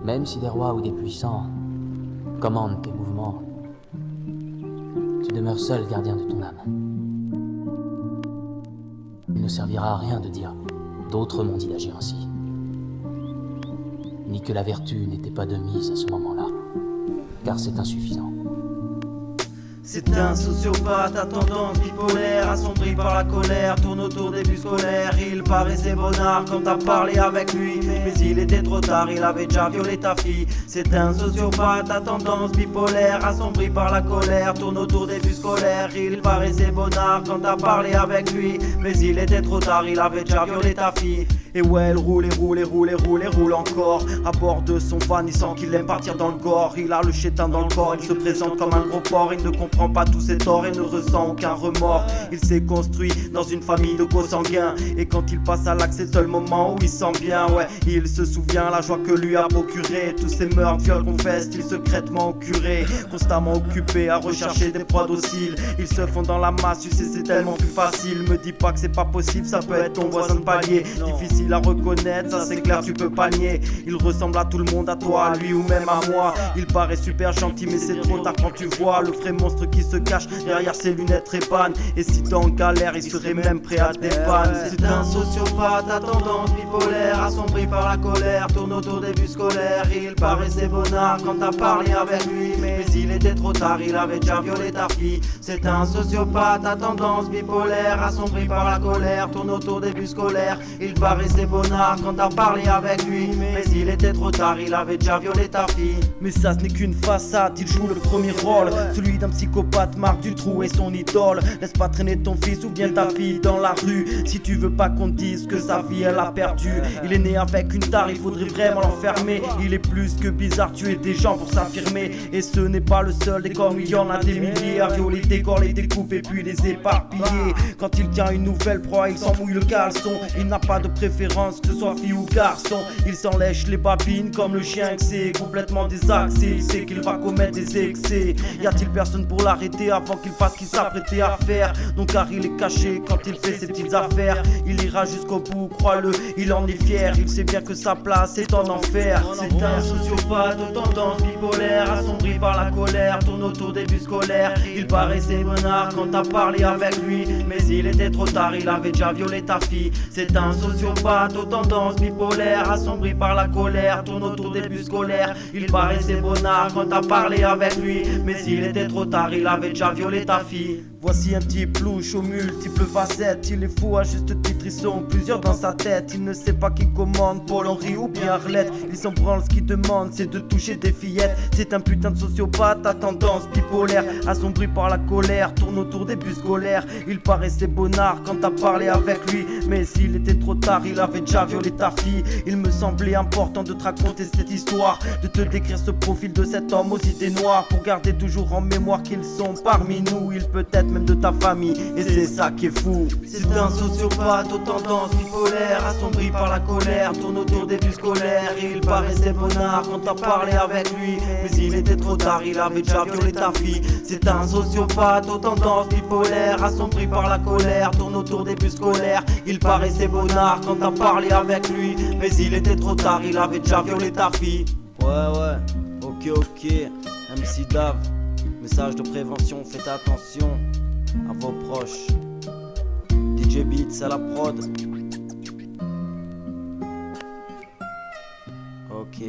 Même si des rois ou des puissants commandent tes mouvements, tu demeures seul gardien de ton âme. Il ne servira à rien de dire « d'autres m'ont dit d'agir ainsi », ni que la vertu n'était pas de mise à ce moment-là, car c'est insuffisant. C'est un sociopathe à tendance bipolaire, assombri par la colère, tourne autour des bus scolaires. Il paraissait bonnard quand t'as parlé avec lui, mais il était trop tard, il avait déjà violé ta fille. C'est un sociopathe à tendance bipolaire, assombri par la colère, tourne autour des bus scolaires. Il paraissait bonnard quand t'as parlé avec lui, mais il était trop tard, il avait déjà violé ta fille. Et ouais, elle roule et roule et roule et roule et roule encore à bord de son van, il sent qu'il aime partir dans le gore. Il a le chétan dans le corps, il se présente comme un gros porc. Il ne comprend pas tous ses torts et ne ressent aucun remords. Il s'est construit dans une famille de co-sanguins, et quand il passe à l'acte, c'est le seul moment où il sent bien. Ouais, il se souvient la joie que lui a procuré tous ces meurtres, viols, confesse-t-il secrètement au curé. Constamment occupé à rechercher des proies dociles, ils se font dans la masse, tu sais c'est tellement plus facile. Me dis pas que c'est pas possible, ça peut être ton voisin de palier. Difficile à reconnaître, ça c'est clair, tu peux pas nier. Il ressemble à tout le monde, à toi, à lui ou même à moi. Il paraît super gentil mais c'est trop tard quand tu vois le vrai monstre qui se cache derrière ses lunettes trépanes. Et si t'es en galère, il serait même prêt à te dépanner. C'est un sociopathe à tendance bipolaire, assombri par la colère, tourne autour des bus scolaires. Il paraissait bonnard quand t'as parlé avec lui, mais il était trop tard, il avait déjà violé ta fille. C'est un sociopathe à tendance bipolaire, assombri par la colère, tourne autour des bus scolaires. Il paraissait bonnard quand t'as parlé avec lui, mais il était trop tard, il avait déjà violé ta fille. Mais ça ce n'est qu'une façade, il joue le premier rôle, celui d'un psychopathe. Marc Dutroux est son idole. Laisse pas traîner ton fils ou bien ta fille dans la rue, si tu veux pas qu'on dise que sa vie elle a perdu. Il est né avec une tare, il faudrait vraiment l'enfermer. Il est plus que bizarre, tuer des gens pour s'affirmer. Et ce n'est pas le seul, des comme il y en a des milliers, à violer des corps, les découper puis les éparpiller. Quand il tient une nouvelle proie, il s'en mouille le caleçon. Il n'a pas de préférence, que ce soit fille ou garçon. Il s'en lèche les babines comme le chien que c'est complètement désaxé. Il sait qu'il va commettre des excès. Y a-t-il personne pour l'arrêter avant qu'il fasse ce qu'il s'apprêtait à faire? Donc car il est caché quand il fait ses petites affaires. Il ira jusqu'au bout, crois-le, il en est fier. Il sait bien que sa place est en enfer. C'est un sociopathe aux tendances bipolaires, assombri par la colère, tourne autour des bus scolaires. Il paraissait bonnard quand t'as parlé avec lui, mais il était trop tard, il avait déjà violé ta fille. C'est un sociopathe aux tendances bipolaires, assombri par la colère, tourne autour des bus scolaires. Il paraissait bonnard quand t'as parlé avec lui, mais il était trop tard, il avait déjà violé ta fille. Voici un type louche aux multiples facettes. Il est fou à juste titre, ils sont plusieurs dans sa tête. Il ne sait pas qui commande, Paul-Henri ou bien Arlette. Il s'en branle, ce qu'il demande c'est de toucher des fillettes. C'est un putain de sociopathe à tendance bipolaire, assombri par la colère, tourne autour des bus scolaires. Il paraissait bonnard quand t'as parlé avec lui, mais s'il était trop tard, il avait déjà violé ta fille. Il me semblait important de te raconter cette histoire, de te décrire ce profil de cet homme aux idées noires, pour garder toujours en mémoire qu'ils sont parmi nous. Il peut être même de ta famille, et c'est ça qui est fou. C'est un sociopathe aux tendances bipolaires, assombri par la colère, tourne autour des bus scolaires. Il paraissait bonnard quand t'as parlé avec lui, mais il était trop tard, il avait déjà violé ta fille. C'est un sociopathe aux tendances bipolaires, assombri par la colère, tourne autour des bus scolaires. Il paraissait bonnard quand t'as parlé avec lui, mais il était trop tard, il avait déjà violé ta fille. Ouais, ok, MC Dav, message de prévention, faites attention à vos proches. DJ Beats à la prod. Ok.